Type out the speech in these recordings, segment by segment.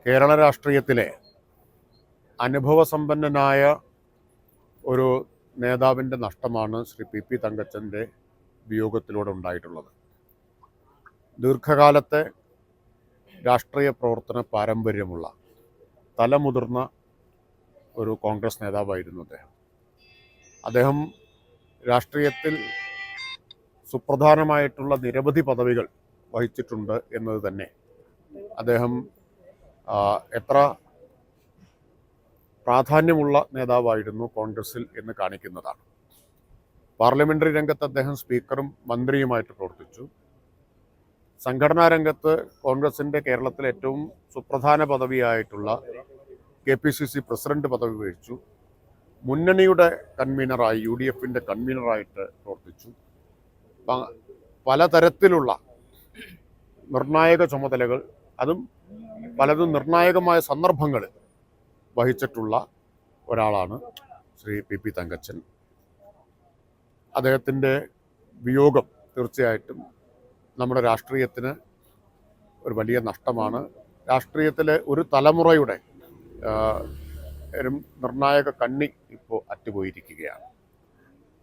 കേരള രാഷ്ട്രീയത്തിലെ അനുഭവസമ്പന്നനായ ഒരു നേതാവിൻ്റെ നഷ്ടമാണ് ശ്രീ PP തങ്കച്ചൻ്റെ വിയോഗത്തിലൂടെ ഉണ്ടായിട്ടുള്ളത്. ദീർഘകാലത്തെ രാഷ്ട്രീയ പ്രവർത്തന പാരമ്പര്യമുള്ള തലമുതിർന്ന ഒരു കോൺഗ്രസ് നേതാവായിരുന്നു അദ്ദേഹം. രാഷ്ട്രീയത്തിൽ സുപ്രധാനമായിട്ടുള്ള നിരവധി പദവികൾ വഹിച്ചിട്ടുണ്ട് എന്നത് തന്നെ അദ്ദേഹം എത്ര പ്രാധാന്യമുള്ള നേതാവായിരുന്നു കോൺഗ്രസിൽ എന്ന് കാണിക്കുന്നതാണ്. പാർലമെൻ്ററി രംഗത്ത് അദ്ദേഹം സ്പീക്കറും മന്ത്രിയുമായിട്ട് പ്രവർത്തിച്ചു. സംഘടനാ രംഗത്ത് കോൺഗ്രസിൻ്റെ കേരളത്തിലെ ഏറ്റവും സുപ്രധാന പദവിയായിട്ടുള്ള KPCC പ്രസിഡന്റ് പദവി വഹിച്ചു. മുന്നണിയുടെ കൺവീനറായി UDFൻ്റെ കൺവീനറായിട്ട് പ്രവർത്തിച്ചു. പലതരത്തിലുള്ള നിർണായക ചുമതലകൾ, അതും പലതും നിർണായകമായ സന്ദർഭങ്ങളിൽ വഹിച്ചിട്ടുള്ള ഒരാളാണ് ശ്രീ PP തങ്കച്ചൻ. അദ്ദേഹത്തിൻ്റെ വിയോഗം തീർച്ചയായിട്ടും നമ്മുടെ രാഷ്ട്രീയത്തിന് ഒരു വലിയ നഷ്ടമാണ്. രാഷ്ട്രീയത്തിലെ ഒരു തലമുറയുടെ നിർണായക കണ്ണി ഇപ്പോൾ അറ്റുപോയിരിക്കുകയാണ്.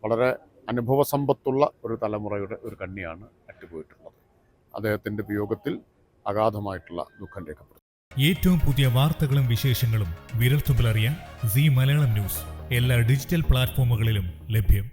വളരെ അനുഭവസമ്പത്തുള്ള ഒരു തലമുറയുടെ ഒരു കണ്ണിയാണ് അറ്റുപോയിട്ടുള്ളത്. അദ്ദേഹത്തിൻ്റെ വിയോഗത്തിൽ അഗാധമായിട്ടുള്ള ദുഃഖം രേഖപ്പെടുത്തുന്നു. ഏറ്റവും പുതിയ വാർത്തകളും വിശേഷങ്ങളും വിരൽത്തുമ്പിലറിയാൻ സീ മലയാളം ന്യൂസ് എല്ലാ ഡിജിറ്റൽ പ്ലാറ്റ്ഫോമുകളിലും ലഭ്യം.